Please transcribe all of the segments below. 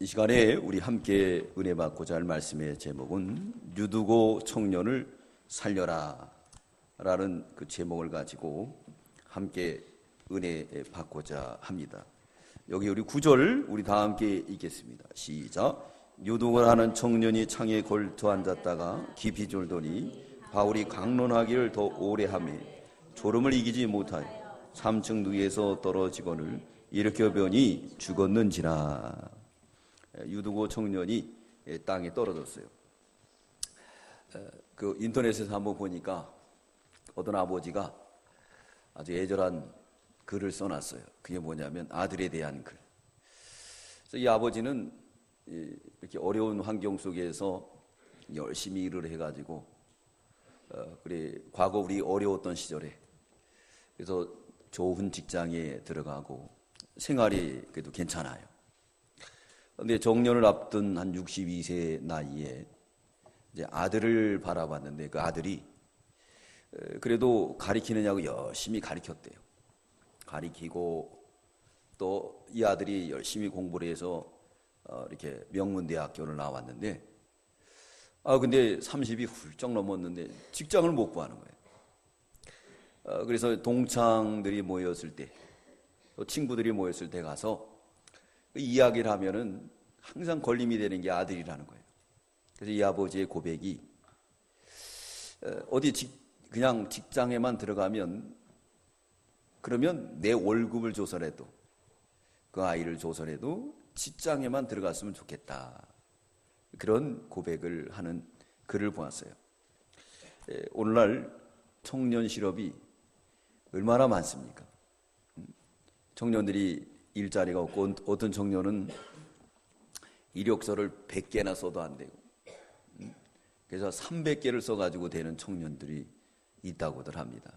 이 시간에 우리 함께 은혜 받고자 할 말씀의 제목은 유두고 청년을 살려라 라는 그 제목을 가지고 함께 은혜 받고자 합니다. 여기 우리 9절 우리 다 함께 읽겠습니다. 시작. 유두고를 하는 청년이 창에 걸터 앉았다가 깊이 졸더니 바울이 강론하기를 더 오래 하며 졸음을 이기지 못하여 3층 누이에서 떨어지거늘 일으켜 보니 죽었는지라. 유두고 청년이 땅에 떨어졌어요. 그 인터넷에서 한번 보니까 어떤 아버지가 아주 애절한 글을 써놨어요. 그게 뭐냐면 아들에 대한 글. 그래서 이 아버지는 이렇게 어려운 환경 속에서 열심히 일을 해가지고 그래 과거 우리 어려웠던 시절에 그래서 좋은 직장에 들어가고 생활이 그래도 괜찮아요. 그런데 정년을 앞둔 한 62세 나이에 이제 아들을 바라봤는데 그 아들이 그래도 가리키느냐고 열심히 가리켰대요. 가리키고 또 이 아들이 열심히 공부를 해서 이렇게 명문대학교를 나왔는데 근데 30이 훌쩍 넘었는데 직장을 못 구하는 거예요. 그래서 동창들이 모였을 때 또 친구들이 모였을 때 가서 그 이야기를 하면은 항상 걸림이 되는 게 아들이라는 거예요. 그래서 이 아버지의 고백이 어디 그냥 직장에만 들어가면 그러면 내 월급을 조선해도 그 아이를 조선해도 직장에만 들어갔으면 좋겠다. 그런 고백을 하는 글을 보았어요. 오늘날 청년 실업이 얼마나 많습니까? 청년들이 일자리가 없고 어떤 청년은 이력서를 100개나 써도 안 되고 그래서 300개를 써가지고 되는 청년들이 있다고들 합니다.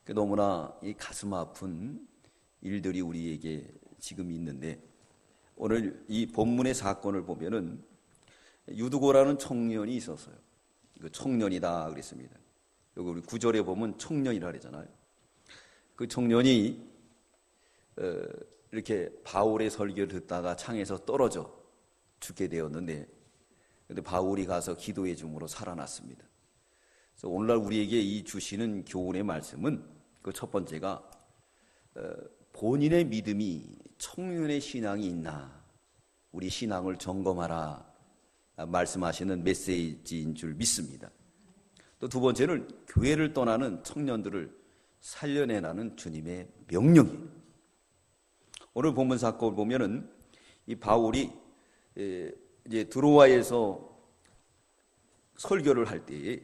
너무나 이 가슴 아픈 일들이 우리에게 지금 있는데 오늘 이 본문의 사건을 보면은 유두고라는 청년이 있었어요. 그 청년이다 그랬습니다. 여기 우리 9절에 보면 청년이라 그러잖아요. 그 청년이 이렇게 바울의 설교를 듣다가 창에서 떨어져 죽게 되었는데 근데 바울이 가서 기도해 줌으로 살아났습니다. 그래서 오늘날 우리에게 이 주시는 교훈의 말씀은 그 첫 번째가 본인의 믿음이 청년의 신앙이 있나 우리 신앙을 점검하라 말씀하시는 메시지인 줄 믿습니다. 또 두 번째는 교회를 떠나는 청년들을 살려내라는 주님의 명령이에요. 오늘 본문 사건을 보면은 이 바울이 이제 드로아에서 설교를 할 때에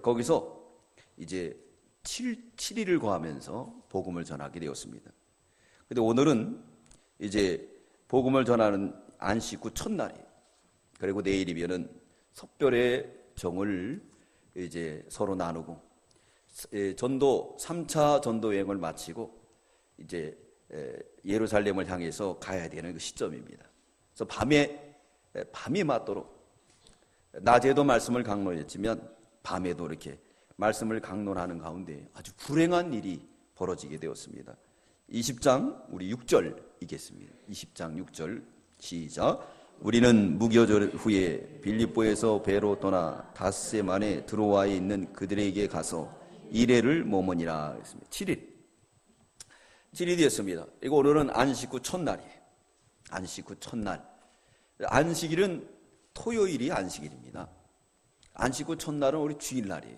거기서 이제 7일을 거하면서 복음을 전하게 되었습니다. 근데 오늘은 이제 복음을 전하는 안식 후 첫날이에요. 그리고 내일이면은 석별의 정을 이제 서로 나누고 전도 3차 전도 여행을 마치고 이제 예루살렘을 향해서 가야 되는 그 시점입니다. 그래서 밤이 맞도록 낮에도 말씀을 강론했지만 밤에도 이렇게 말씀을 강론하는 가운데 아주 불행한 일이 벌어지게 되었습니다. 20장 우리 6절 읽겠습니다. 20장 6절 시작. 우리는 무교절 후에 빌립보에서 배로 떠나 닷새 만에 드로아에 있는 그들에게 가서 이레를 머무니라 했습니다. 7일이 됐습니다. 이거 오늘은 안식 후 첫날이에요. 안식 후 첫날. 안식일은 토요일이 안식일입니다. 안식 후 첫날은 우리 주일날이에요.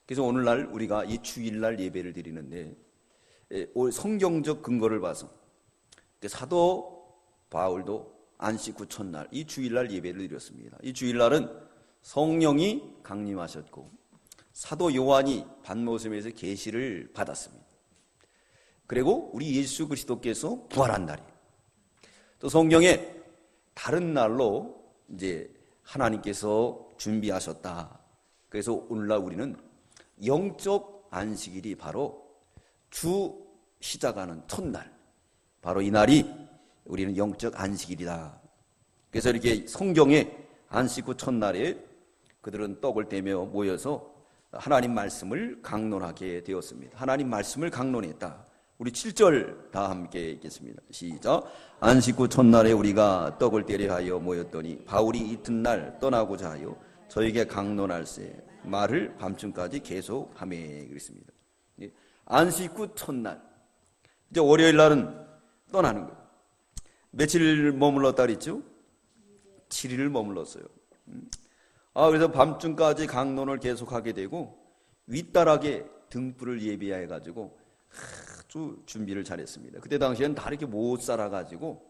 그래서 오늘날 우리가 이 주일날 예배를 드리는데 성경적 근거를 봐서 사도 바울도 안식 후 첫날 이 주일날 예배를 드렸습니다. 이 주일날은 성령이 강림하셨고 사도 요한이 반모섬에서 계시를 받았습니다. 그리고 우리 예수 그리스도께서 부활한 날이에요. 또 성경에 다른 날로 이제 하나님께서 준비하셨다. 그래서 오늘날 우리는 영적 안식일이 바로 주 시작하는 첫날. 바로 이 날이 우리는 영적 안식일이다. 그래서 이렇게 성경에 안식 후 첫날에 그들은 떡을 떼며 모여서 하나님 말씀을 강론하게 되었습니다. 하나님 말씀을 강론했다. 우리 7절 다 함께 읽겠습니다. 시작. 안식 후 첫날에 우리가 떡을 떼려 하여 모였더니 바울이 이튿날 떠나고자 하여 저에게 강론할세 말을 밤중까지 계속하매 그랬습니다. 안식 후 첫날, 이제 월요일 날은 떠나는 거예요. 며칠 머물렀다 그랬죠? 7일을 머물렀어요. 그래서 밤중까지 강론을 계속하게 되고 윗다락에 등불을 예비해 가지고 아주 준비를 잘했습니다. 그때 당시에는 다 이렇게 못 살아가지고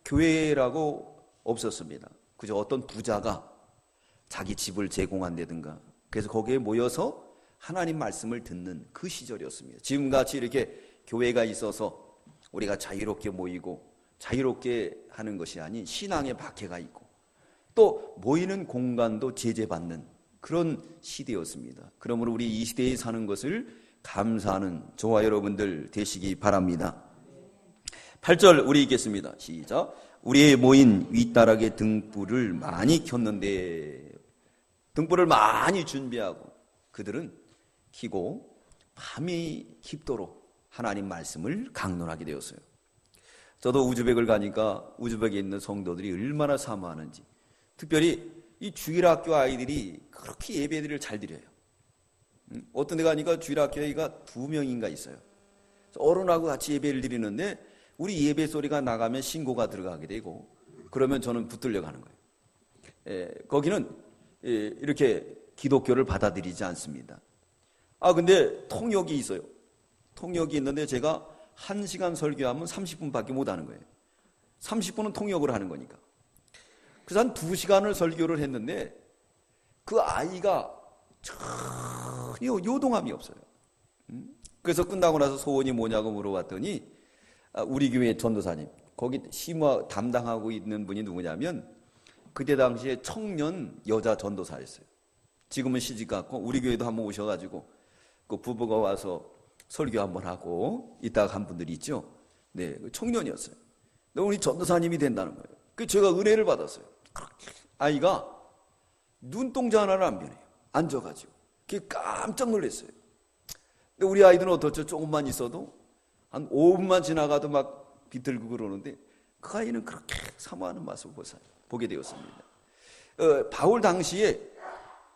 교회라고 없었습니다. 그저 어떤 부자가 자기 집을 제공한다든가 그래서 거기에 모여서 하나님 말씀을 듣는 그 시절이었습니다. 지금같이 이렇게 교회가 있어서 우리가 자유롭게 모이고 자유롭게 하는 것이 아닌 신앙의 박해가 있고 또 모이는 공간도 제재받는 그런 시대였습니다. 그러므로 우리 이 시대에 사는 것을 감사하는 저와 여러분들 되시기 바랍니다. 8절 우리 읽겠습니다. 시작. 우리의 모인 윗다락에 등불을 많이 켰는데 등불을 많이 준비하고 그들은 켜고 밤이 깊도록 하나님 말씀을 강론하게 되었어요. 저도 우즈벡을 가니까 우즈벡에 있는 성도들이 얼마나 사모하는지, 특별히 이 주일학교 아이들이 그렇게 예배들을 잘 드려요. 어떤 데 가니까 주일학교가 2명인가 있어요. 어른하고 같이 예배를 드리는데 우리 예배 소리가 나가면 신고가 들어가게 되고 그러면 저는 붙들려 가는 거예요. 거기는 이렇게 기독교를 받아들이지 않습니다. 근데 통역이 있어요. 통역이 있는데 제가 1시간 설교하면 30분밖에 못 하는 거예요. 30분은 통역을 하는 거니까. 그래서 한 2시간을 설교를 했는데 그 아이가 전혀 요동함이 없어요. 그래서 끝나고 나서 소원이 뭐냐고 물어봤더니 우리 교회 전도사님, 거기 심화 담당하고 있는 분이 누구냐면 그때 당시에 청년 여자 전도사였어요. 지금은 시집갔고 우리 교회도 한번 오셔가지고 그 부부가 와서 설교 한번 하고 있다가 한 분들이 있죠. 네, 청년이었어요. 근데 우리 전도사님이 된다는 거예요. 그래서 제가 은혜를 받았어요. 아이가 눈동자 하나를 안 변해요. 앉아가지고. 그게 깜짝 놀랐어요. 근데 우리 아이들은 어떻죠? 조금만 있어도 한 5분만 지나가도 막 비틀고 그러는데 그 아이는 그렇게 사모하는 모습을 보게 되었습니다. 바울 당시에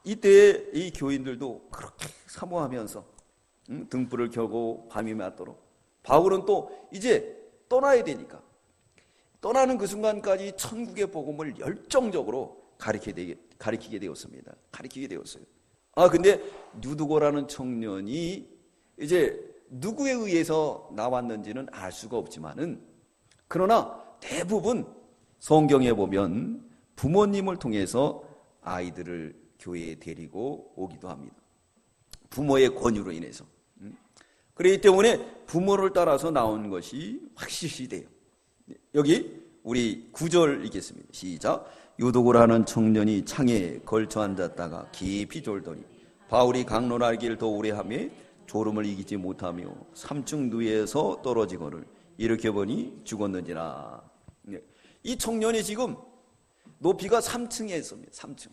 이때 이 교인들도 그렇게 사모하면서 등불을 켜고 밤이 맞도록 바울은 또 이제 떠나야 되니까 떠나는 그 순간까지 천국의 복음을 열정적으로 가리키게 되었습니다. 가리키게 되었어요. 근데 뉴드고라는 청년이 이제 누구에 의해서 나왔는지는 알 수가 없지만은 그러나 대부분 성경에 보면 부모님을 통해서 아이들을 교회에 데리고 오기도 합니다. 부모의 권유로 인해서. 그렇기 때문에 부모를 따라서 나온 것이 확실시 돼요. 여기 우리 9절 읽겠습니다. 시작. 유도고라는 청년이 창에 걸쳐 앉았다가 깊이 졸더니 바울이 강론하기를 더 오래 하며 졸음을 이기지 못하며 3층 누에서 떨어지거늘 일으켜보니 죽었는지라. 이 청년이 지금 높이가 3층에 있습니다. 3층.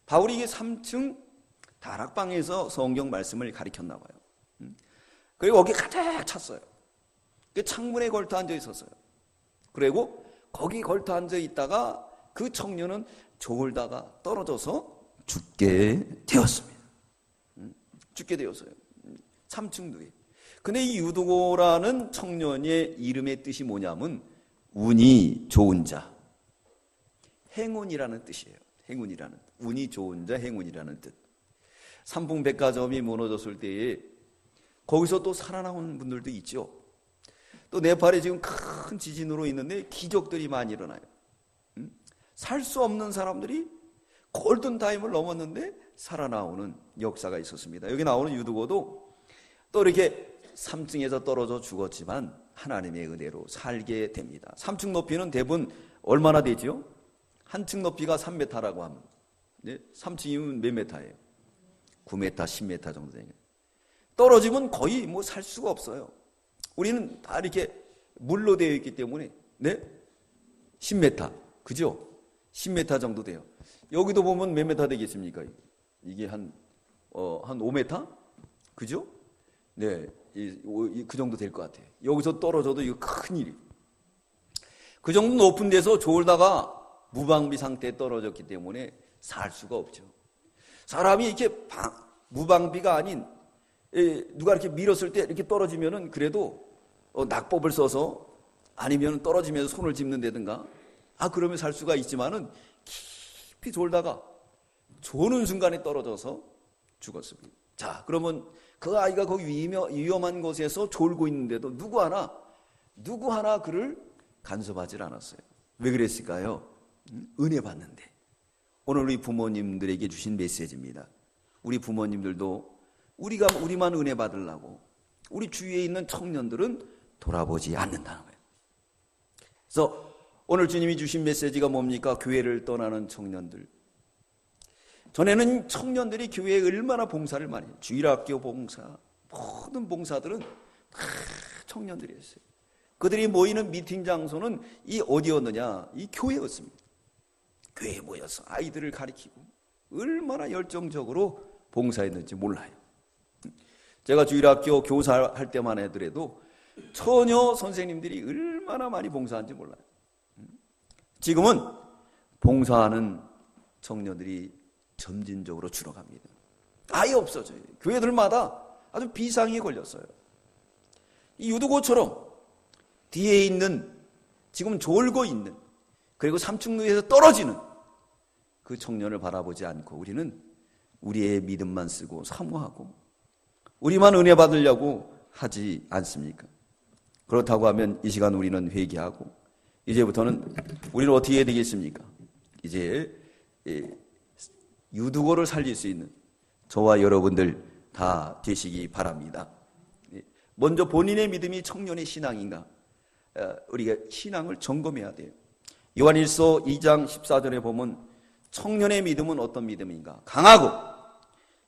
바울이 이게 3층 다락방에서 성경 말씀을 가르쳤나 봐요. 그리고 거기 가득 찼어요. 그 창문에 걸터 앉아 있었어요. 그리고 거기 걸터 앉아 있다가 그 청년은 졸다가 떨어져서 죽게 되었습니다. 죽게 되었어요. 3층 누에. 근데 이 유도고라는 청년의 이름의 뜻이 뭐냐면 운이 좋은 자, 행운이라는 뜻이에요. 행운이라는 뜻. 운이 좋은 자, 행운이라는 뜻. 삼풍백화점이 무너졌을 때에 거기서 또 살아나온 분들도 있죠. 또 네팔에 지금 큰 지진으로 있는데 기적들이 많이 일어나요. 살 수 없는 사람들이 골든타임을 넘었는데 살아나오는 역사가 있었습니다. 여기 나오는 유두고도 또 이렇게 3층에서 떨어져 죽었지만 하나님의 은혜로 살게 됩니다. 3층 높이는 대부분 얼마나 되죠? 한 층 높이가 3m라고 하면 3층이면 몇 m예요? 9m, 10m 정도 되는. 떨어지면 거의 뭐 살 수가 없어요. 우리는 다 이렇게 물로 되어 있기 때문에 10m, 그죠? 10m 정도 돼요. 여기도 보면 몇 m 되겠습니까? 이게 한 5m? 그죠? 네, 그 정도 될 것 같아요. 여기서 떨어져도 이거 큰일이에요. 그 정도 높은 데서 졸다가 무방비 상태에 떨어졌기 때문에 살 수가 없죠. 사람이 이렇게 무방비가 아닌 누가 이렇게 밀었을 때 이렇게 떨어지면은 그래도 낙법을 써서 아니면 떨어지면서 손을 짚는다든가 그러면 살 수가 있지만은 깊이 졸다가 조는 순간에 떨어져서 죽었습니다. 자, 그러면 그 아이가 거기 위험한 곳에서 졸고 있는데도 누구 하나 그를 간섭하지 않았어요. 왜 그랬을까요? 은혜 받는데. 오늘 우리 부모님들에게 주신 메시지입니다. 우리 부모님들도 우리만 은혜 받으려고 우리 주위에 있는 청년들은 돌아보지 않는다는 거예요. 그래서 오늘 주님이 주신 메시지가 뭡니까? 교회를 떠나는 청년들. 전에는 청년들이 교회에 얼마나 봉사를 많이 해요. 주일학교 봉사, 모든 봉사들은 다 청년들이었어요. 그들이 모이는 미팅 장소는 어디였느냐? 이 교회였습니다. 교회에 모여서 아이들을 가리키고 얼마나 열정적으로 봉사했는지 몰라요. 제가 주일학교 교사할 때만 하더라도 처녀 선생님들이 얼마나 많이 봉사한지 몰라요. 지금은 봉사하는 청년들이 점진적으로 줄어갑니다. 아예 없어져요. 교회들마다 아주 비상이 걸렸어요. 이 유두고처럼 뒤에 있는, 지금 졸고 있는, 그리고 삼층루에서 떨어지는 그 청년을 바라보지 않고 우리는 우리의 믿음만 쓰고 사모하고 우리만 은혜 받으려고 하지 않습니까? 그렇다고 하면 이 시간 우리는 회개하고 이제부터는 우리는 어떻게 해야 되겠습니까? 이제 유두고를 살릴 수 있는 저와 여러분들 다 되시기 바랍니다. 먼저 본인의 믿음이 청년의 신앙인가? 우리가 신앙을 점검해야 돼요. 요한일서 2장 14절에 보면 청년의 믿음은 어떤 믿음인가? 강하고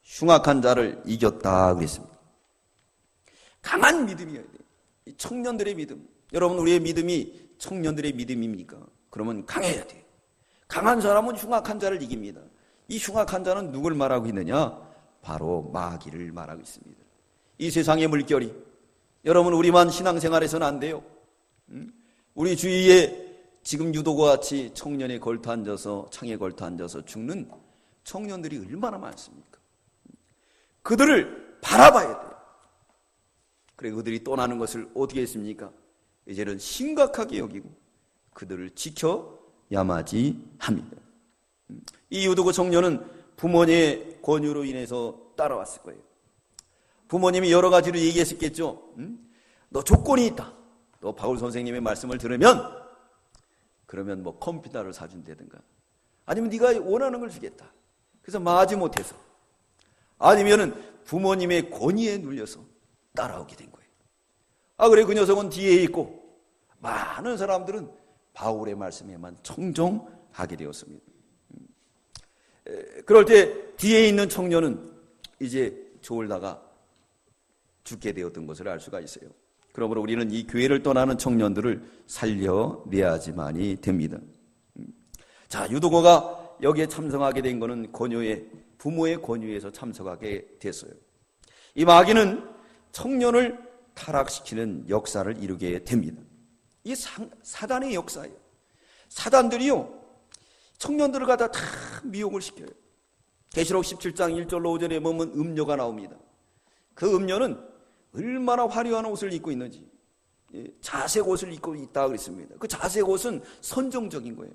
흉악한 자를 이겼다 그랬습니다. 강한 믿음이어야 돼요. 이 청년들의 믿음. 여러분, 우리의 믿음이 청년들의 믿음입니까? 그러면 강해야 돼요. 강한 사람은 흉악한 자를 이깁니다. 이 흉악한 자는 누굴 말하고 있느냐? 바로 마귀를 말하고 있습니다. 이 세상의 물결이, 여러분, 우리만 신앙생활에서는 안 돼요. 우리 주위에 지금 유도과 같이 청년에 걸터 앉아서, 창에 걸터 앉아서 죽는 청년들이 얼마나 많습니까? 그들을 바라봐야 돼요. 그래, 그들이 떠나는 것을 어떻게 했습니까? 이제는 심각하게 여기고 그들을 지켜야마지 합니다. 이 유도고 청년은 부모님의 권유로 인해서 따라왔을 거예요. 부모님이 여러 가지로 얘기했었겠죠. 너 조건이 있다. 너 바울 선생님의 말씀을 들으면 그러면 뭐 컴퓨터를 사준다든가 아니면 네가 원하는 걸 주겠다. 그래서 마지 못해서 아니면은 부모님의 권위에 눌려서 따라오게 된 거예요. 그래, 그 녀석은 뒤에 있고 많은 사람들은 바울의 말씀에만 청종하게 되었습니다. 그럴 때 뒤에 있는 청년은 이제 졸다가 죽게 되었던 것을 알 수가 있어요. 그러므로 우리는 이 교회를 떠나는 청년들을 살려내야지만이 됩니다. 자, 유도고가 여기에 참석하게 된 것은 부모의 권유에서 참석하게 됐어요. 이 마귀는 청년을 타락시키는 역사를 이루게 됩니다. 이게 사단의 역사예요. 사단들이요, 청년들을 갖다 다 미혹을 시켜요. 계시록 17장 1절로 5절에 보면 음료가 나옵니다. 그 음료는 얼마나 화려한 옷을 입고 있는지, 자색 옷을 입고 있다 그랬습니다. 그 자색 옷은 선정적인 거예요.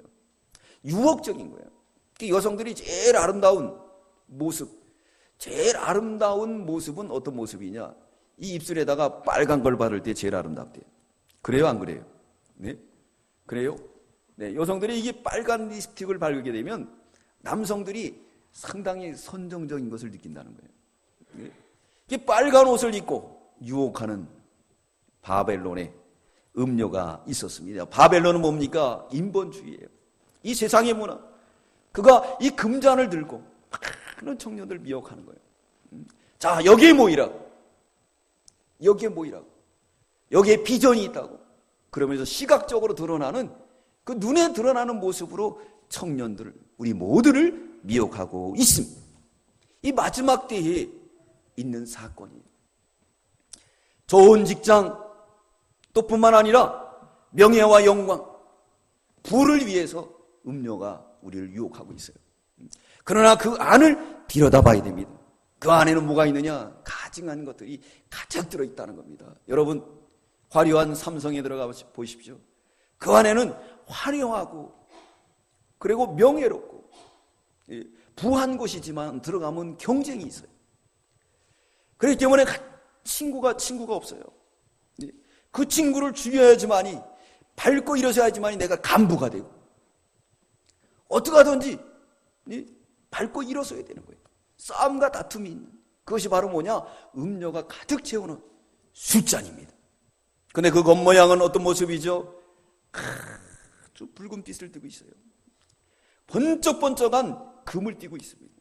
유혹적인 거예요. 여성들이 제일 아름다운 모습은 어떤 모습이냐? 이 입술에다가 빨간 걸 바를 때 제일 아름답대요. 그래요, 안 그래요? 네? 그래요? 네, 여성들이 이게 빨간 립스틱을 바르게 되면 남성들이 상당히 선정적인 것을 느낀다는 거예요. 네? 이게 빨간 옷을 입고 유혹하는 바벨론의 음료가 있었습니다. 바벨론은 뭡니까? 인본주의예요. 이 세상의 문화. 그가 이 금잔을 들고 많은 청년들 미혹하는 거예요. 자, 여기에 모이라. 여기에 비전이 있다고. 그러면서 시각적으로 드러나는 그 눈에 드러나는 모습으로 청년들을, 우리 모두를 미혹하고 있습니다. 이 마지막 때에 있는 사건이에요. 좋은 직장, 또 뿐만 아니라 명예와 영광, 부를 위해서 음료가 우리를 유혹하고 있어요. 그러나 그 안을 들여다봐야 됩니다. 그 안에는 뭐가 있느냐? 가증한 것들이 가득 들어있다는 겁니다. 여러분, 화려한 삼성에 들어가 보십시오. 그 안에는 화려하고 그리고 명예롭고 부한 곳이지만 들어가면 경쟁이 있어요. 그렇기 때문에 친구가 없어요. 그 친구를 죽여야지만이, 밟고 일어서야지만이 내가 간부가 되고, 어떻게 하든지 밟고 일어서야 되는 거예요. 싸움과 다툼이 있는, 그것이 바로 뭐냐? 음료가 가득 채우는 술잔입니다. 근데 그 겉모양은 어떤 모습이죠? 아주 붉은 빛을 띠고 있어요. 번쩍번쩍한 금을 띠고 있습니다.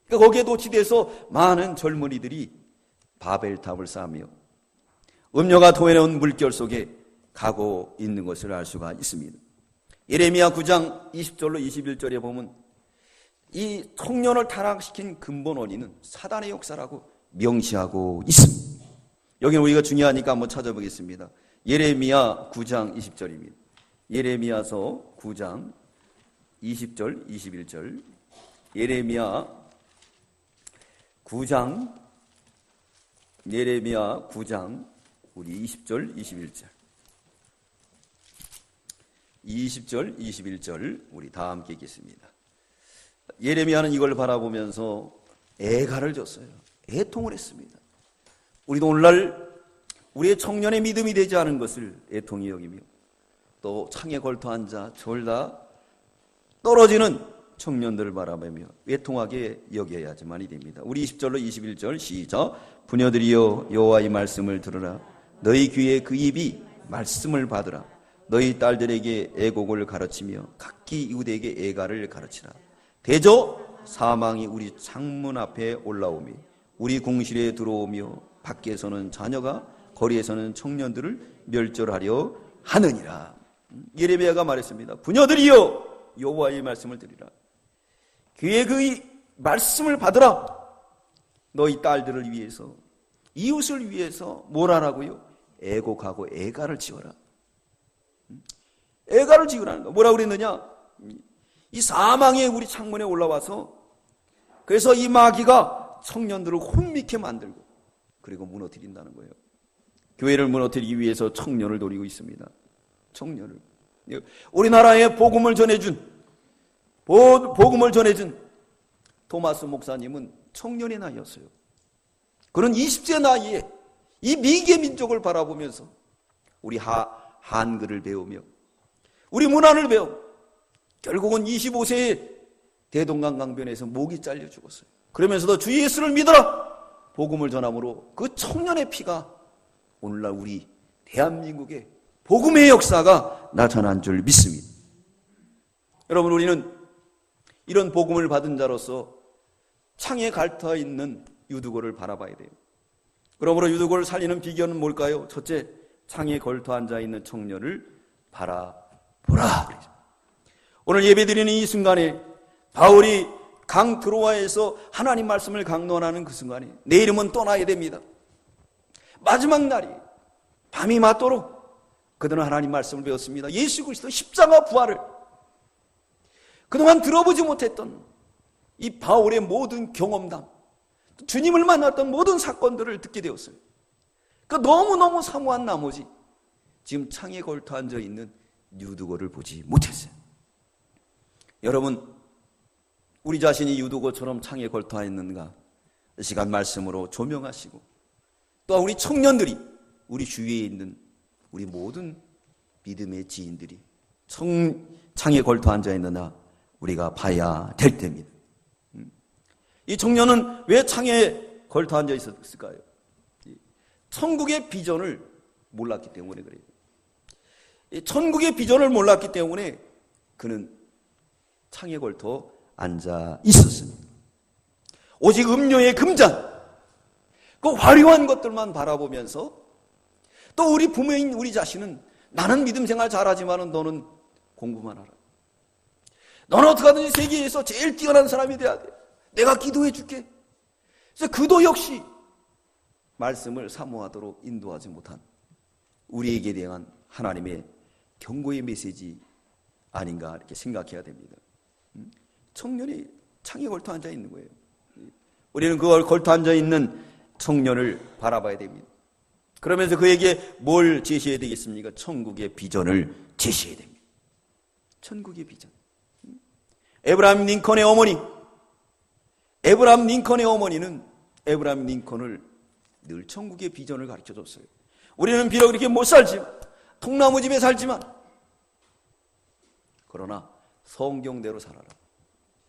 그러니까 거기에 노치돼서 많은 젊은이들이 바벨탑을 쌓으며 음료가 토해내온 물결 속에 가고 있는 것을 알 수가 있습니다. 예레미야 9장 20절로 21절에 보면 이 청년을 타락시킨 근본 원인은 사단의 역사라고 명시하고 있습니다. 여기는 우리가 중요하니까 한번 찾아보겠습니다. 예레미야 9장 20절입니다. 예레미야서 9장 20절, 21절. 예레미야 9장 우리 20절, 21절. 20절, 21절 우리 다 함께 읽겠습니다. 예레미야는 이걸 바라보면서 애가를 줬어요. 애통을 했습니다. 우리도 오늘날 우리의 청년의 믿음이 되지 않은 것을 애통히 여기며 또 창에 걸터 앉아 졸다 떨어지는 청년들을 바라보며 애통하게 여겨야지만이 됩니다. 우리 20절로 21절 시작. 부녀들이여 여호와의 말씀을 들으라. 너희 귀에 그 입이 말씀을 받으라. 너희 딸들에게 애곡을 가르치며 각기 이웃에게 애가를 가르치라. 대저 사망이 우리 창문 앞에 올라오며 우리 공실에 들어오며 밖에서는 자녀가 거리에서는 청년들을 멸절하려 하느니라. 예레미야가 말했습니다. 부녀들이여 여호와의 말씀을 들으라. 귀에 그 말씀을 받으라. 너희 딸들을 위해서, 이웃을 위해서 뭘 하라고요? 애곡하고 애가를 지어라. 애가를 지으라는 거. 뭐라고 그랬느냐? 이 사망이 우리 창문에 올라와서 그래서 이 마귀가 청년들을 혼미케 만들고 그리고 무너뜨린다는 거예요. 교회를 무너뜨리기 위해서 청년을 노리고 있습니다. 청년을. 우리나라에 복음을 전해준 토마스 목사님은 청년의 나이였어요. 그는 20세 나이에 이 미개 민족을 바라보면서 우리 한글을 배우며 우리 문화를 배우고 결국은 25세에 대동강강변에서 목이 잘려 죽었어요. 그러면서도 주 예수를 믿어라! 복음을 전함으로 그 청년의 피가 오늘날 우리 대한민국의 복음의 역사가 나타난 줄 믿습니다. 여러분, 우리는 이런 복음을 받은 자로서 창에 갈터 있는 유두고를 바라봐야 돼요. 그러므로 유두고를 살리는 비결은 뭘까요? 첫째, 창에 걸터 앉아있는 청년을 바라보라. 오늘 예배드리는 이 순간에 바울이 강 드로아에서 하나님 말씀을 강론하는 그 순간에 내 이름은 떠나야 됩니다. 마지막 날이 밤이 맞도록 그들은 하나님 말씀을 배웠습니다. 예수 그리스도 십자가 부활을 그동안 들어보지 못했던 이 바울의 모든 경험담, 주님을 만났던 모든 사건들을 듣게 되었어요. 그러니까 너무너무 사모한 나머지 지금 창에 걸터 앉아있는 유두고를 보지 못했어요. 여러분, 우리 자신이 유두고처럼 창에 걸터 있는가? 이 시간 말씀으로 조명하시고 또 우리 청년들이 우리 주위에 있는 우리 모든 믿음의 지인들이 창에 걸터 앉아있느냐 우리가 봐야 될 때입니다. 이 청년은 왜 창에 걸터 앉아 있었을까요? 천국의 비전을 몰랐기 때문에 그래요. 천국의 비전을 몰랐기 때문에 그는 창에 걸터 앉아 있었습니다. 오직 음료의 금잔, 그 화려한 것들만 바라보면서 또 우리 부모인 우리 자신은 나는 믿음 생활 잘하지만 너는 공부만 하라. 너는 어떻게 하든지 세계에서 제일 뛰어난 사람이 돼야 돼. 내가 기도해 줄게. 그래서 그도 역시 말씀을 사모하도록 인도하지 못한 우리에게 대한 하나님의 경고의 메시지 아닌가 이렇게 생각해야 됩니다. 청년이 창에 걸터 앉아 있는 거예요. 우리는 그걸 걸터 앉아 있는 청년을 바라봐야 됩니다. 그러면서 그에게 뭘 제시해야 되겠습니까? 천국의 비전을 제시해야 됩니다. 천국의 비전. 에브라임 링컨의 어머니는 에브라임 링컨을 늘 천국의 비전을 가르쳐줬어요. 우리는 비록 이렇게 못 살지만, 통나무 집에 살지만, 그러나 성경대로 살아라.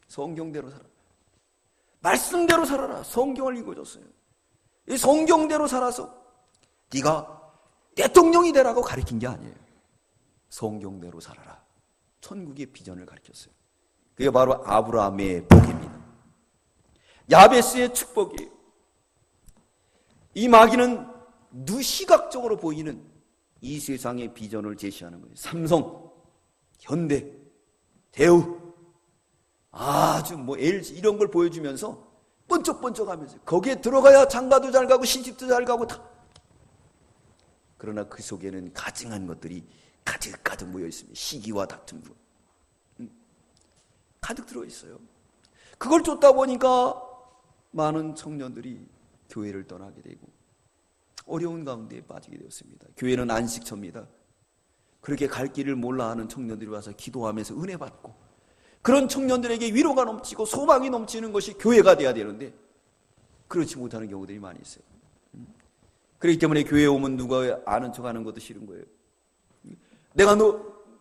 성경대로 살아라. 말씀대로 살아라. 성경을 읽어줬어요. 이 성경대로 살아서 네가 대통령이 되라고 가르친 게 아니에요. 성경대로 살아라. 천국의 비전을 가르쳤어요. 그게 바로 아브라함의 복입니다. 야베스의 축복이에요. 이 마귀는 누시각적으로 보이는 이 세상의 비전을 제시하는 거예요. 삼성, 현대, 대우, 아주 LG 이런 걸 보여주면서 번쩍번쩍하면서 거기에 들어가야 장가도 잘 가고 시집도 잘 가고 다. 그러나 그 속에는 가증한 것들이 가득가득 모여 있습니다. 시기와 다툼도 가득 들어 있어요. 그걸 쫓다 보니까 많은 청년들이 교회를 떠나게 되고 어려운 가운데 빠지게 되었습니다. 교회는 안식처입니다. 그렇게 갈 길을 몰라 하는 청년들이 와서 기도하면서 은혜 받고 그런 청년들에게 위로가 넘치고 소망이 넘치는 것이 교회가 돼야 되는데 그렇지 못하는 경우들이 많이 있어요. 그렇기 때문에 교회에 오면 누가 아는 척하는 것도 싫은 거예요. 내가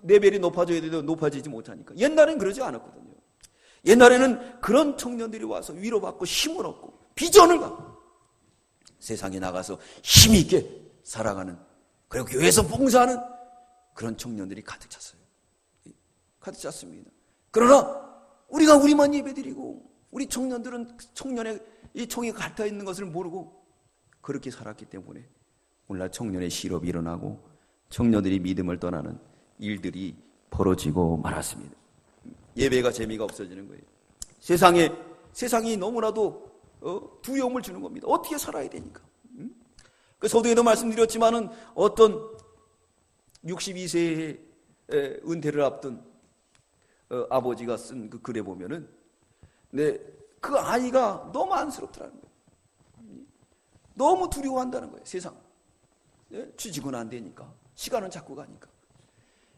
레벨이 높아져야 되는데 높아지지 못하니까. 옛날엔 그러지 않았거든요. 옛날에는 그런 청년들이 와서 위로받고 힘을 얻고 비전을 갖고 세상에 나가서 힘있게 살아가는, 그리고 교회에서 봉사하는 그런 청년들이 가득 찼어요. 가득 찼습니다. 그러나 우리가 우리만 예배드리고 우리 청년들은 청년의 이 총에 갇혀 있는 것을 모르고 그렇게 살았기 때문에 오늘날 청년의 실업이 일어나고 청년들이 믿음을 떠나는 일들이 벌어지고 말았습니다. 예배가 재미가 없어지는 거예요. 세상이 너무나도 두려움을 주는 겁니다. 어떻게 살아야 되니까. 그 서두에도 말씀드렸지만은 어떤 62세의 은퇴를 앞둔 아버지가 쓴 그 글에 보면은 그 아이가 너무 안쓰럽더라는 거예요. 너무 두려워한다는 거예요. 세상. 취직은 안 되니까. 시간은 자꾸 가니까.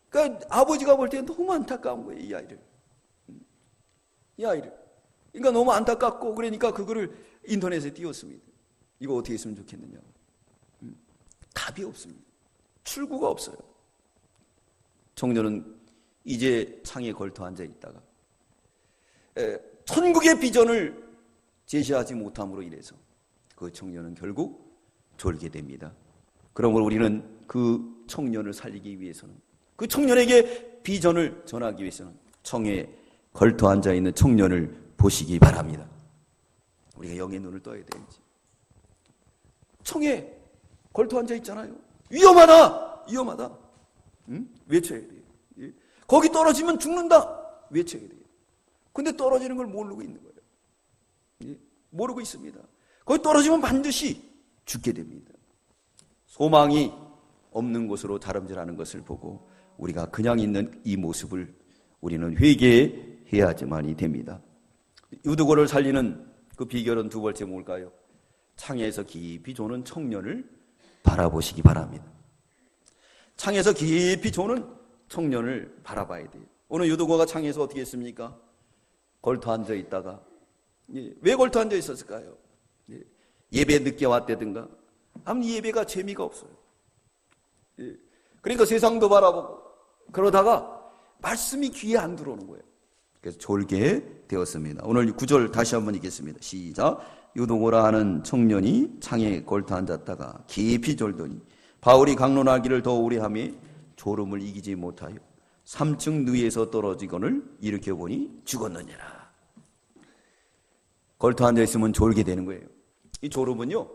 그러니까 아버지가 볼 때 너무 안타까운 거예요. 이 아이를. 그러니까 너무 안타깝고 그러니까 그거를 인터넷에 띄웠습니다. 이거 어떻게 했으면 좋겠느냐고. 답이 없습니다. 출구가 없어요. 청년은 이제 창에 걸터 앉아 있다가 천국의 비전을 제시하지 못함으로 인해서 그 청년은 결국 졸게 됩니다. 그러므로 우리는 그 청년을 살리기 위해서는, 그 청년에게 비전을 전하기 위해서는 청에 걸터 앉아 있는 청년을 보시기 바랍니다. 우리가 영의 눈을 떠야 되는지. 청에 걸터 앉아 있잖아요. 위험하다. 외쳐야 돼요. 거기 떨어지면 죽는다. 외쳐야 돼요. 근데 떨어지는 걸 모르고 있는 거예요. 모르고 있습니다. 거기 떨어지면 반드시 죽게 됩니다. 소망이 없는 곳으로 다름질하는 것을 보고 우리가 그냥 있는 이 모습을 우리는 회개해야지만이 됩니다. 유두고를 살리는 그 비결은 두 번째 뭘까요? 창에서 깊이 조는 청년을 바라보시기 바랍니다. 창에서 깊이 조는 청년을 바라봐야 돼요. 오늘 유두고가 창에서 어떻게 했습니까? 걸터 앉아 있다가, 왜 걸터 앉아 있었을까요? 예배 늦게 왔다든가 아무 예배가 재미가 없어요. 그러니까 세상도 바라보고 그러다가 말씀이 귀에 안 들어오는 거예요. 그래서 졸게 되었습니다. 오늘 9절 다시 한번 읽겠습니다. 시작. 유도고라 하는 청년이 창에 걸터 앉았다가 깊이 졸더니 바울이 강론하기를 더 오래 하며 졸음을 이기지 못하여 3층 누이에서 떨어지거늘 일으켜보니 죽었느니라. 걸터 앉아있으면 졸게 되는 거예요. 이 졸음은요,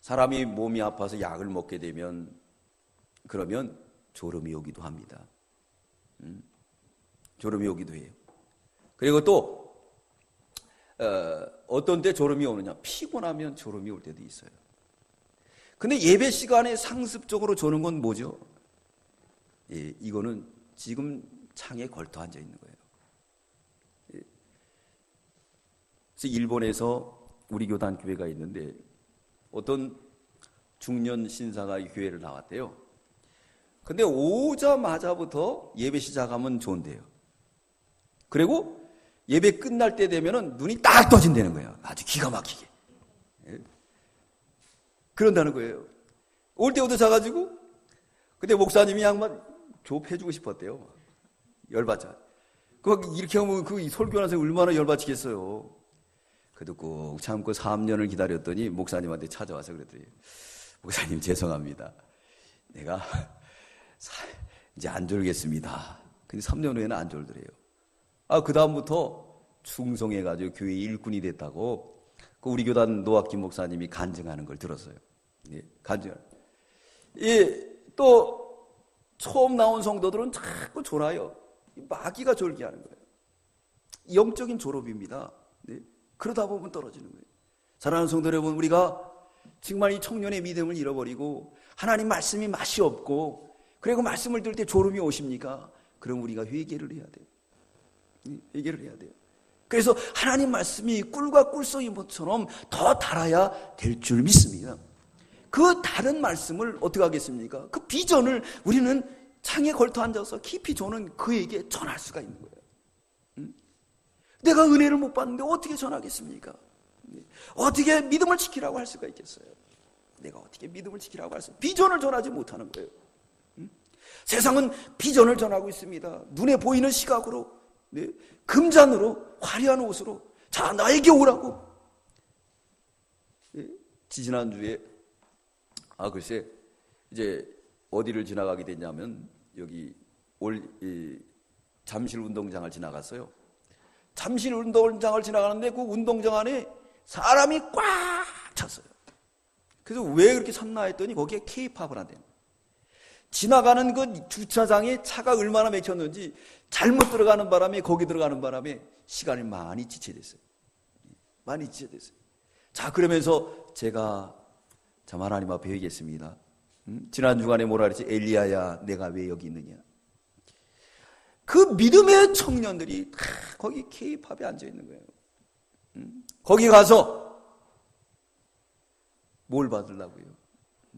사람이 몸이 아파서 약을 먹게 되면 그러면 졸음이 오기도 합니다. 졸음이 오기도 해요. 그리고 또 어떤 때 졸음이 오느냐? 피곤하면 졸음이 올 때도 있어요. 근데 예배 시간에 상습적으로 조는 건 뭐죠? 예, 이거는 지금 창에 걸터 앉아 있는 거예요. 예. 그래서 일본에서 우리 교단 교회가 있는데 어떤 중년 신사가 이 교회를 나왔대요. 근데 오자마자부터 예배 시작하면 좋은데요. 그리고 예배 끝날 때 되면은 눈이 딱 떠진다는 거예요. 아주 기가 막히게. 예. 그런다는 거예요. 올 때부터 자가지고, 근데 목사님이 양반 좁혀주고 싶었대요. 열받자. 이렇게 하면 그 설교하는 사람이 얼마나 열받치겠어요. 그래도 꼭 참고 3년을 기다렸더니 목사님한테 찾아와서 그랬더니, 목사님 죄송합니다. 내가 이제 안 졸겠습니다. 근데 3년 후에는 안 졸더래요. 그다음부터 충성해가지고 교회 일꾼이 됐다고 우리 교단 노학기 목사님이 간증하는 걸 들었어요. 예, 간증. 예, 또 처음 나온 성도들은 자꾸 졸아요. 마귀가 졸게 하는 거예요. 영적인 졸업입니다. 네, 그러다 보면 떨어지는 거예요. 사랑하는 성도 여러분, 우리가 정말 이 청년의 믿음을 잃어버리고 하나님 말씀이 맛이 없고 그리고 말씀을 들을 때 졸음이 오십니까? 그럼 우리가 회개를 해야 돼요. 회개를 해야 돼요. 그래서 하나님 말씀이 꿀과 꿀송이처럼 더 달아야 될 줄 믿습니다. 그 다른 말씀을 어떻게 하겠습니까? 그 비전을 우리는 창에 걸터 앉아서 깊이 조는 그에게 전할 수가 있는 거예요. 내가 은혜를 못 받는데 어떻게 전하겠습니까? 어떻게 믿음을 지키라고 할 수가 있겠어요? 내가 어떻게 믿음을 지키라고 할 수? 비전을 전하지 못하는 거예요. 세상은 비전을 전하고 있습니다. 눈에 보이는 시각으로, 네, 금잔으로, 화려한 옷으로, 자 나에게 오라고. 네, 지난주에 글쎄 이제 어디를 지나가게 됐냐면 여기 잠실 운동장을 지나갔어요. 잠실 운동장을 지나가는데 그 운동장 안에 사람이 꽉 찼어요. 그래서 왜 그렇게 찼나 했더니 거기에 K-팝을 한대요. 지나가는 그 주차장에 차가 얼마나 막혔는지 잘못 들어가는 바람에 거기 들어가는 바람에 시간이 많이 지체됐어요. 많이 지체됐어요. 자, 그러면서 제가 참 하나님 앞에 회개했습니다. 지난 주간에 뭐라 그랬지? 엘리야야 내가 왜 여기 있느냐. 그 믿음의 청년들이 다 거기 K-팝에 앉아 있는 거예요. 거기 가서 뭘 받으려고요?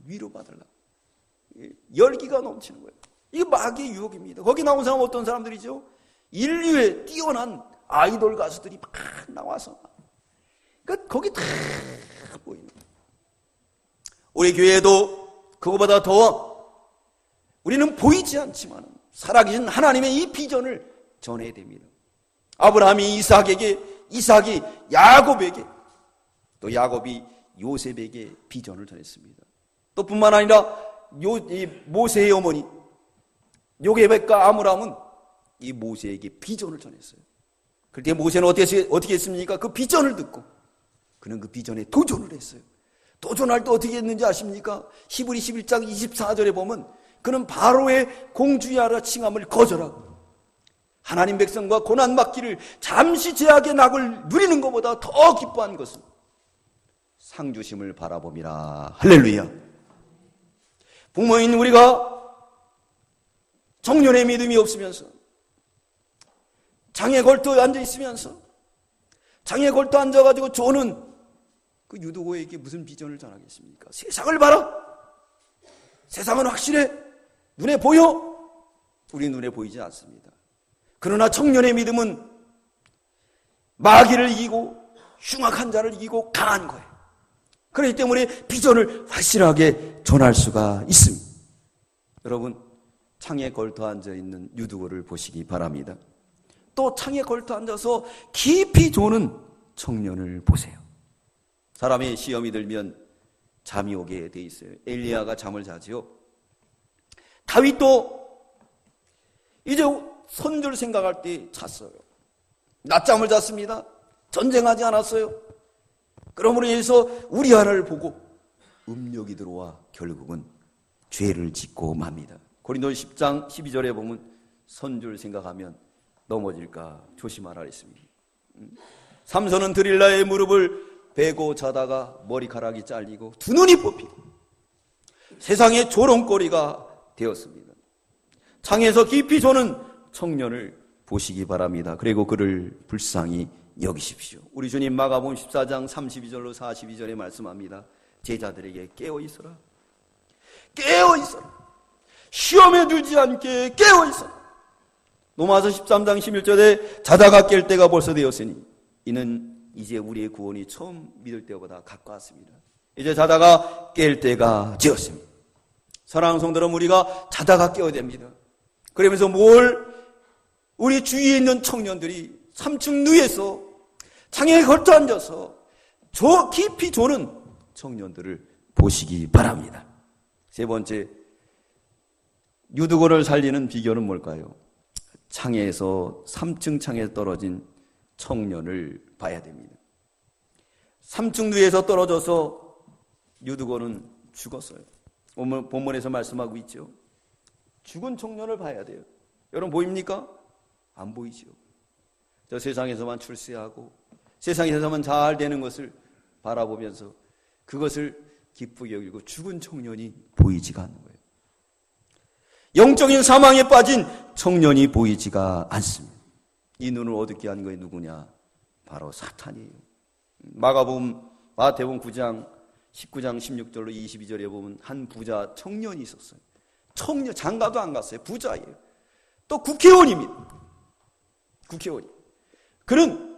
위로 받으려고. 열기가 넘치는 거예요. 이게 마귀의 유혹입니다. 거기 나온 사람 어떤 사람들이죠? 인류에 뛰어난 아이돌 가수들이 막 나와서 그러니까 거기 다 보이는 거예요. 우리 교회도 그거보다 더 우리는 보이지 않지만 살아계신 하나님의 이 비전을 전해야 됩니다. 아브라함이 이삭에게, 이삭이 야곱에게, 또 야곱이 요셉에게 비전을 전했습니다. 또 뿐만 아니라 이 모세의 어머니 요게벳과 아므람은 이 모세에게 비전을 전했어요. 그때 모세는 어떻게 했습니까? 그 비전을 듣고 그는 그 비전에 도전을 했어요. 도전할 때 어떻게 했는지 아십니까? 히브리 11장 24절에 보면 그는 바로의 공주야라 칭함을 거절하고 하나님 백성과 고난받기를 잠시 제약의 낙을 누리는 것보다 더 기뻐한 것은 상주심을 바라봄이라. 할렐루야. 부모인 우리가 청년의 믿음이 없으면서 장에 걸터 앉아있으면서 장에 걸터 앉아가지고 조는 그 유도고에게 무슨 비전을 전하겠습니까? 세상을 봐라. 세상은 확실해. 눈에 보여? 우리 눈에 보이지 않습니다. 그러나 청년의 믿음은 마귀를 이기고 흉악한 자를 이기고 강한 거예요. 그렇기 때문에 비전을 확실하게 전할 수가 있습니다. 여러분, 창에 걸터 앉아있는 유두고를 보시기 바랍니다. 또 창에 걸터 앉아서 깊이 조는 청년을 보세요. 사람이 시험이 들면 잠이 오게 돼 있어요. 엘리야가 잠을 자지요. 다윗도 이제 선줄 생각할 때 잤어요. 낮잠을 잤습니다. 전쟁하지 않았어요. 그러므로 인해서 우리아를 보고 음욕이 들어와 결국은 죄를 짓고 맙니다. 고린도서 10장 12절에 보면 선줄 생각하면 넘어질까 조심하라 했습니다. 삼손은 드릴라의 무릎을 베고 자다가 머리카락이 잘리고 두 눈이 뽑히고 세상의 조롱거리가 되었습니다. 창에서 깊이 조는 청년을 보시기 바랍니다. 그리고 그를 불쌍히 여기십시오. 우리 주님 마가복음 14장 32절로 42절에 말씀합니다. 제자들에게 깨어있어라. 깨어있어라. 시험에 들지 않게 깨어있어라. 로마서 13장 11절에 자다가 깰 때가 벌써 되었으니 이는 이제 우리의 구원이 처음 믿을 때보다 가까웠습니다. 이제 자다가 깰 때가 되었습니다. 사랑하는 성도는 우리가 자다가 깨어야 됩니다. 그러면서 우리 주위에 있는 청년들이 3층 누에서 창에 걸터 앉아서 깊이 조는 청년들을 보시기 바랍니다. 세 번째, 유두고를 살리는 비결은 뭘까요? 창에서 3층 창에 떨어진 청년을 봐야 됩니다. 3층 누에서 떨어져서 유두고는 죽었어요. 오늘 본문에서 말씀하고 있죠. 죽은 청년을 봐야 돼요. 여러분 보입니까? 안 보이죠. 저 세상에서만 출세하고 세상에서만 잘 되는 것을 바라보면서 그것을 기쁘게 여기고 죽은 청년이 보이지가 않는 거예요. 영적인 사망에 빠진 청년이 보이지가 않습니다. 이 눈을 어둡게 한 것이 누구냐? 바로 사탄이에요. 마태복음 9장 19장 16절로 22절에 보면 한 부자 청년이 있었어요. 청년, 장가도 안 갔어요. 부자예요. 또 국회의원입니다. 국회의원이. 그는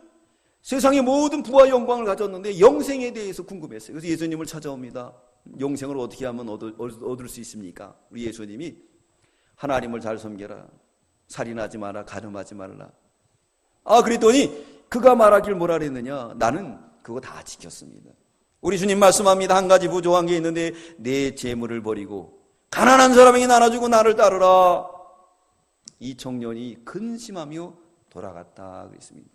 세상의 모든 부와 영광을 가졌는데 영생에 대해서 궁금했어요. 그래서 예수님을 찾아옵니다. 영생을 어떻게 하면 얻을 수 있습니까? 우리 예수님이 하나님을 잘 섬겨라. 살인하지 마라. 간음하지 말라. 그랬더니 그가 말하길 뭐라 그랬느냐? 나는 그거 다 지켰습니다. 우리 주님 말씀합니다. 한 가지 부족한 게 있는데 내 재물을 버리고 가난한 사람에게 나눠주고 나를 따르라. 이 청년이 근심하며 돌아갔다 그랬습니다.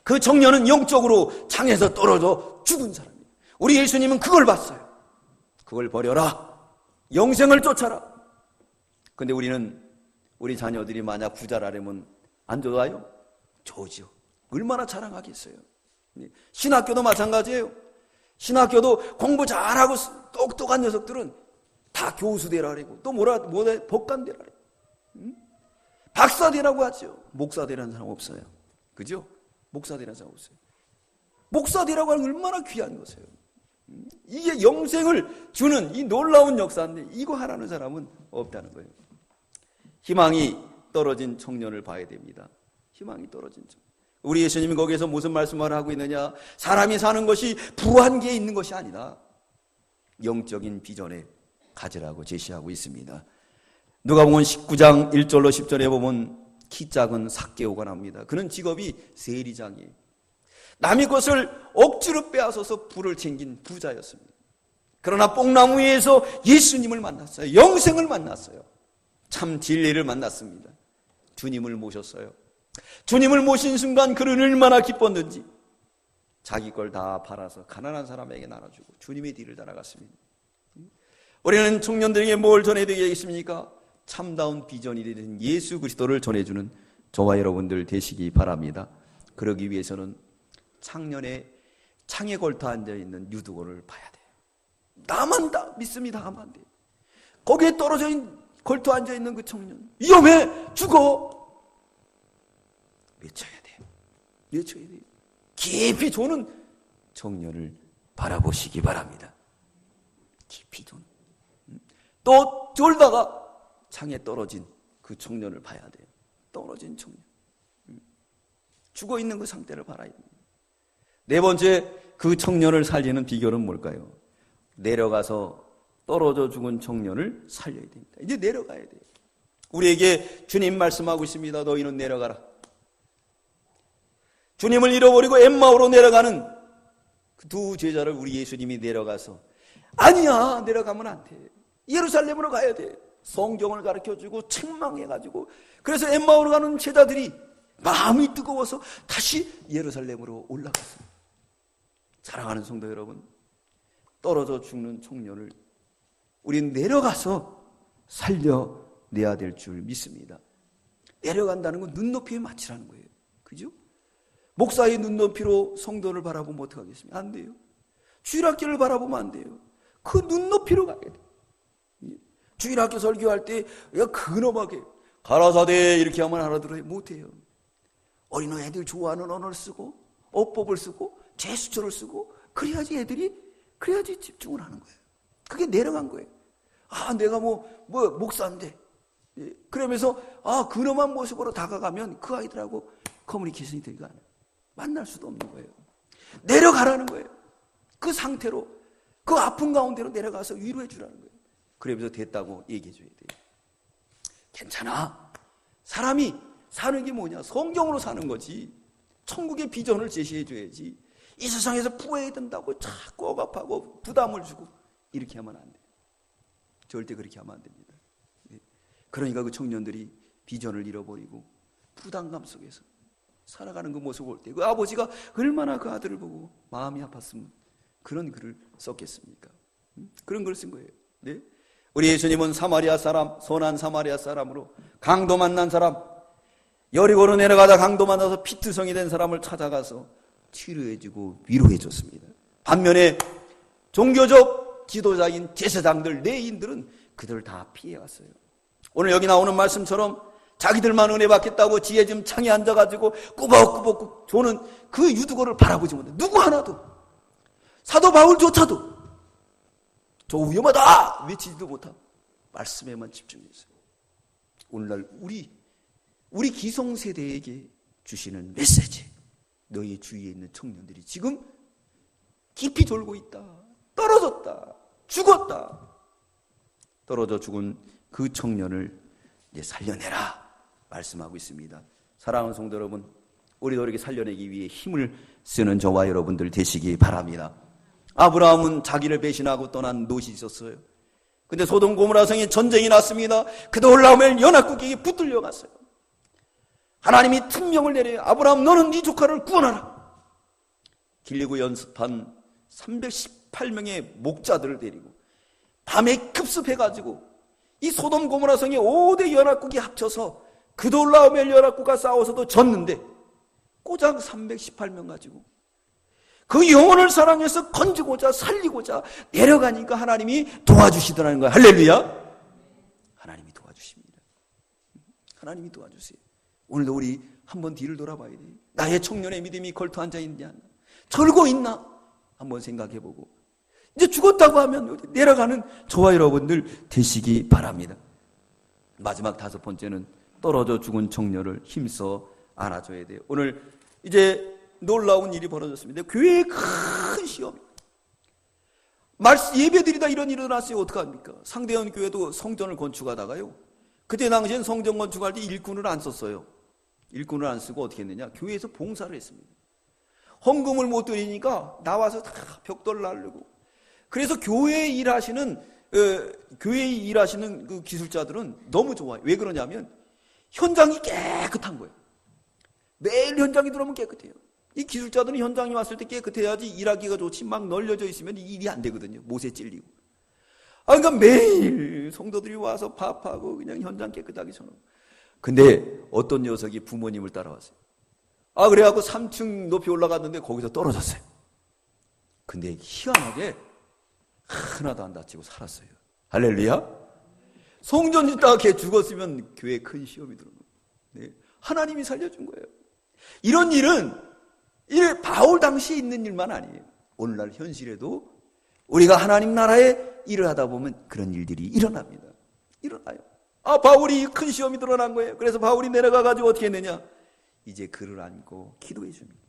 그 청년은 영적으로 창에서 떨어져 죽은 사람이에요. 우리 예수님은 그걸 봤어요. 그걸 버려라. 영생을 쫓아라. 근데 우리 자녀들이 만약 부자라면 안 좋아요? 좋죠. 얼마나 자랑하겠어요. 신학교도 마찬가지예요. 신학교도 공부 잘하고 똑똑한 녀석들은 다 교수 되라 그러고 또 법관 되라 그래요. 박사 되라고 하죠. 목사 되라는 사람 없어요. 그죠? 목사 되라는 사람 없어요. 목사 되라고 하는 얼마나 귀한 것이에요. 이게 영생을 주는 이 놀라운 역사인데 이거 하라는 사람은 없다는 거예요. 희망이 떨어진 청년을 봐야 됩니다. 희망이 떨어진 청년. 우리 예수님이 거기에서 무슨 말씀을 하고 있느냐? 사람이 사는 것이 부한계에 있는 것이 아니라 영적인 비전에 가지라고 제시하고 있습니다. 누가복음 19장 1절로 10절에 보면 키 작은 삭개오가 나옵니다. 그는 직업이 세리장이에요. 남의 것을 억지로 빼앗아서 부를 챙긴 부자였습니다. 그러나 뽕나무 위에서 예수님을 만났어요. 영생을 만났어요. 참 진리를 만났습니다. 주님을 모셨어요. 주님을 모신 순간 그는 얼마나 기뻤는지 자기 걸 다 팔아서 가난한 사람에게 나눠주고 주님의 뒤를 따라갔습니다. 우리는 청년들에게 뭘 전해드리겠습니까? 참다운 비전이 되는 예수 그리스도를 전해주는 저와 여러분들 되시기 바랍니다. 그러기 위해서는 창에 걸터 앉아있는 유두고를 봐야 돼요. 나만 다 믿습니 다 하면 안 돼요. 거기에 떨어져 걸터 앉아있는 그 청년 위험해 죽어 외쳐야 돼요. 외쳐야 돼요. 깊이 조는 청년을 바라보시기 바랍니다. 깊이 조는. 또 졸다가 창에 떨어진 그 청년을 봐야 돼요. 떨어진 청년. 죽어있는 그 상태를 봐야 됩니다. 네 번째, 그 청년을 살리는 비결은 뭘까요? 내려가서 떨어져 죽은 청년을 살려야 됩니다. 이제 내려가야 돼요. 우리에게 주님 말씀하고 있습니다. 너희는 내려가라. 주님을 잃어버리고 엠마오로 내려가는 그 두 제자를 우리 예수님이 내려가서 아니야 내려가면 안 돼. 예루살렘으로 가야 돼. 성경을 가르쳐주고 책망해가지고 그래서 엠마오로 가는 제자들이 마음이 뜨거워서 다시 예루살렘으로 올라갔어요. 사랑하는 성도 여러분, 떨어져 죽는 청년을 우리는 내려가서 살려내야 될 줄 믿습니다. 내려간다는 건 눈높이에 맞추라는 거예요. 그죠? 목사의 눈높이로 성도를 바라보면 어떡하겠습니까? 안 돼요. 주일학교를 바라보면 안 돼요. 그 눈높이로 가야 돼요. 주일학교 설교할 때 근엄하게 가라사대 이렇게 하면 알아들어요? 못해요. 어린 애들 좋아하는 언어를 쓰고 어법을 쓰고 제스처를 쓰고 그래야지 집중을 하는 거예요. 그게 내려간 거예요. 내가 목사인데 그러면서 근엄한 모습으로 다가가면 그 아이들하고 커뮤니케이션이 되지가 않아요. 만날 수도 없는 거예요. 내려가라는 거예요. 그 상태로 그 아픈 가운데로 내려가서 위로해 주라는 거예요. 그러면서 됐다고 얘기해 줘야 돼요. 괜찮아. 사람이 사는 게 뭐냐? 성경으로 사는 거지. 천국의 비전을 제시해 줘야지. 이 세상에서 부해야 된다고 자꾸 억압하고 부담을 주고 이렇게 하면 안 돼요. 절대 그렇게 하면 안 됩니다. 그러니까 그 청년들이 비전을 잃어버리고 부담감 속에서 살아가는 그 모습을 볼 때 그 아버지가 얼마나 그 아들을 보고 마음이 아팠으면 그런 글을 썼겠습니까? 그런 글을 쓴 거예요. 네? 우리 예수님은 사마리아 사람, 선한 사마리아 사람으로 강도 만난 사람, 여리고로 내려가다 강도 만나서 피투성이 된 사람을 찾아가서 치료해주고 위로해줬습니다. 반면에 종교적 지도자인 제사장들, 레위인들은 그들을 다 피해왔어요. 오늘 여기 나오는 말씀처럼 자기들만 은혜 받겠다고 지혜 좀 창에 앉아가지고 꾸벅꾸벅 조는 그 유두고를 바라보지 못해. 누구 하나도, 사도 바울조차도 저 위험하다 외치지도 못하고 말씀에만 집중했어요. 오늘날 우리 기성세대에게 주시는 메시지, 너희 주위에 있는 청년들이 지금 깊이 졸고 있다, 떨어졌다, 죽었다. 떨어져 죽은 그 청년을 이제 살려내라 말씀하고 있습니다. 사랑하는 성도 여러분, 우리도 이렇게 살려내기 위해 힘을 쓰는 저와 여러분들 되시기 바랍니다. 아브라함은 자기를 배신하고 떠난 롯이 있었어요. 근데 소돔 고모라 성에 전쟁이 났습니다. 그돌라오멜 연합국에게 붙들려 갔어요. 하나님이 특명을 내려요. 아브라함, 너는 네 조카를 구원하라. 길리고 연습한 318명의 목자들을 데리고 밤에 급습해가지고 이 소돔 고모라 성의 5대 연합국이 합쳐서 그돌라오멜 연합국과 싸워서도 졌는데 고작 318명 가지고 그 영혼을 사랑해서 건지고자 살리고자 내려가니까 하나님이 도와주시더라는 거예요. 할렐루야. 하나님이 도와주십니다. 하나님이 도와주세요. 오늘도 우리 한번 뒤를 돌아봐야 돼요. 나의 청년의 믿음이 걸터 앉아있냐, 절고 있나 한번 생각해보고 이제 죽었다고 하면 내려가는 저와 여러분들 되시기 바랍니다. 마지막 5번째는 떨어져 죽은 청년을 힘써 안아줘야 돼요. 오늘 이제 놀라운 일이 벌어졌습니다. 교회에 큰 시험, 예배드리다 이런 일이 일어났어요. 어떡합니까? 상대원 교회도 성전을 건축하다가요, 그때 당시엔 성전 건축할 때 일꾼을 안 썼어요. 일꾼을 안 쓰고 어떻게 했느냐, 교회에서 봉사를 했습니다. 헌금을 못 드리니까 나와서 다 벽돌 날르고. 그래서 교회에 일하시는 그 기술자들은 너무 좋아요. 왜 그러냐면 현장이 깨끗한 거예요. 매일 현장에 들어오면 깨끗해요. 이 기술자들은 현장에 왔을 때 깨끗해야지 일하기가 좋지, 막 널려져 있으면 일이 안 되거든요. 못에 찔리고. 그러니까 매일 성도들이 와서 밥하고 그냥 현장 깨끗하게 쳐놓고. 근데 어떤 녀석이 부모님을 따라왔어요. 그래갖고 3층 높이 올라갔는데 거기서 떨어졌어요. 근데 희한하게 하나도 안 다치고 살았어요. 할렐루야. 성전 짓다가 걔 죽었으면 교회에 큰 시험이 들어온 거예요. 네. 하나님이 살려준 거예요. 이런 일은 바울 당시에 있는 일만 아니에요. 오늘날 현실에도 우리가 하나님 나라에 일을 하다 보면 그런 일들이 일어납니다. 일어나요. 바울이 큰 시험이 드러난 거예요. 그래서 바울이 내려가가지고 어떻게 했느냐, 이제 그를 안고 기도해 줍니다.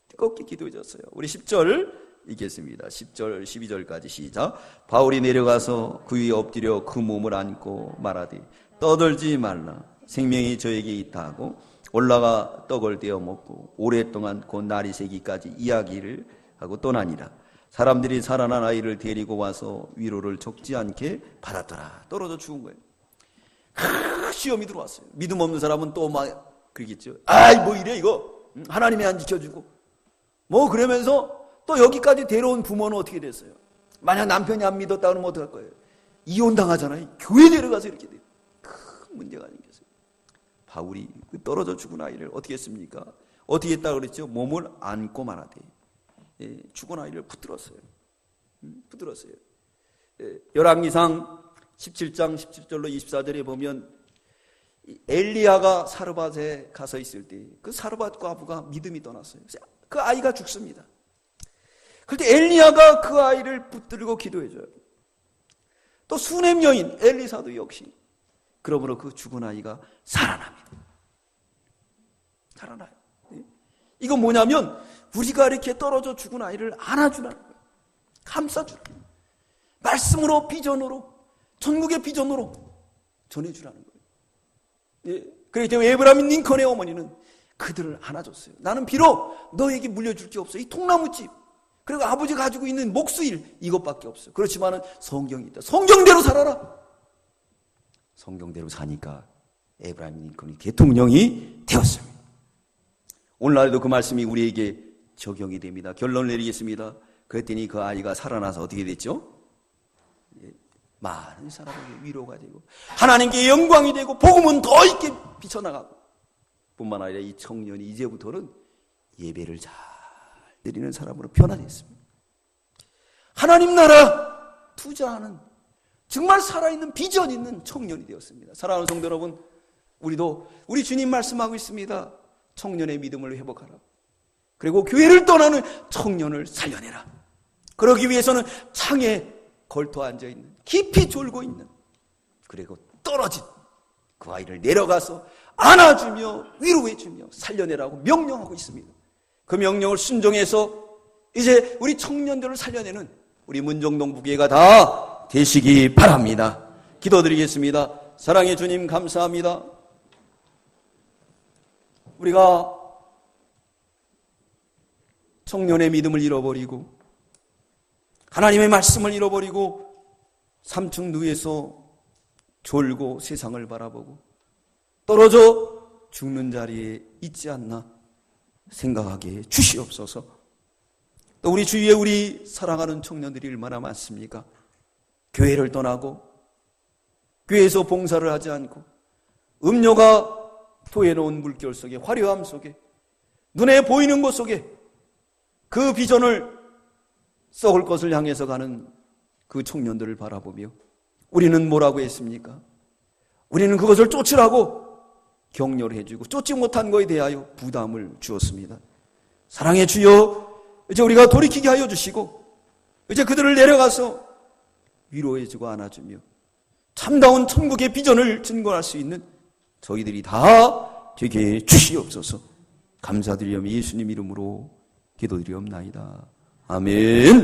뜨겁게 기도해 줬어요. 우리 10절 읽겠습니다. 10절 12절까지 시작. 바울이 내려가서 그 위에 엎드려 그 몸을 안고 말하되 떠들지 말라, 생명이 저에게 있다 하고 올라가 떡을 떼어 먹고 오랫동안 곧 날이 새기까지 이야기를 하고 떠나니라. 사람들이 살아난 아이를 데리고 와서 위로를 적지 않게 받았더라. 떨어져 죽은 거예요. 시험이 들어왔어요. 믿음 없는 사람은 또 막 그러겠죠. 뭐 이래 이거, 하나님이 안 지켜주고 뭐 그러면서 또 여기까지 데려온 부모는 어떻게 됐어요? 만약 남편이 안 믿었다 그러면 어떡할 거예요? 이혼당하잖아요. 교회 데려가서 이렇게 돼요. 큰 문제가 생겼어요. 바울이 떨어져 죽은 아이를 어떻게 했습니까? 어떻게 했다고 그랬죠? 몸을 안고 말하되 죽은 아이를 붙들었어요. 붙들었어요. 열왕기상 17장 17절로 24절에 보면 엘리야가 사르밧에 가서 있을 때 그 사르밧 과부가 믿음이 떠났어요. 그 아이가 죽습니다. 그런데 엘리야가 그 아이를 붙들고 기도해줘요. 또 수넴 여인 엘리사도 역시 그러므로 그 죽은 아이가 살아납니다. 살아나요. 이건 뭐냐면 우리가 이렇게 떨어져 죽은 아이를 안아주라는 거예요. 감싸주라는 거예요. 말씀으로 비전으로 전국의 비전으로 전해주라는 거예요. 그래서 에브라임 링컨의 어머니는 그들을 안아줬어요. 나는 비록 너에게 물려줄 게 없어. 이 통나무집 그리고 아버지 가지고 있는 목수일 이것밖에 없어. 그렇지만은 성경이 있다. 성경대로 살아라. 성경대로 사니까 에브라임 링컨이 대통령이 되었습니다. 오늘날도 그 말씀이 우리에게 적용이 됩니다. 결론을 내리겠습니다. 그랬더니 그 아이가 살아나서 어떻게 됐죠? 많은 사람에게 위로가 되고 하나님께 영광이 되고 복음은 더 있게 비쳐나가고 뿐만 아니라 이 청년이 이제부터는 예배를 잘 드리는 사람으로 변화됐습니다. 하나님 나라 투자하는 정말 살아있는 비전 있는 청년이 되었습니다. 사랑하는 성도 여러분, 우리도 우리 주님 말씀하고 있습니다. 청년의 믿음을 회복하라. 그리고 교회를 떠나는 청년을 살려내라. 그러기 위해서는 창에 걸터 앉아있는 깊이 졸고 있는 그리고 떨어진 그 아이를 내려가서 안아주며 위로해주며 살려내라고 명령하고 있습니다. 그 명령을 순종해서 이제 우리 청년들을 살려내는 우리 문정동 부교회가 다 되시기 바랍니다. 기도드리겠습니다. 사랑의 주님 감사합니다. 우리가 청년의 믿음을 잃어버리고 하나님의 말씀을 잃어버리고 3층 누에서 졸고 세상을 바라보고 떨어져 죽는 자리에 있지 않나 생각하게 주시옵소서. 또 우리 주위에 우리 사랑하는 청년들이 얼마나 많습니까? 교회를 떠나고 교회에서 봉사를 하지 않고 음료가 토해놓은 물결 속에 화려함 속에 눈에 보이는 것 속에 그 비전을 썩을 것을 향해서 가는 그 청년들을 바라보며 우리는 뭐라고 했습니까? 우리는 그것을 쫓으라고 격려를 해주고 쫓지 못한 것에 대하여 부담을 주었습니다. 사랑의 주여, 이제 우리가 돌이키게 하여 주시고 이제 그들을 내려가서 위로해주고 안아주며 참다운 천국의 비전을 증거할 수 있는 저희들이 다 되게 주시옵소서. 감사드리며 예수님 이름으로 기도드리옵나이다. 아멘.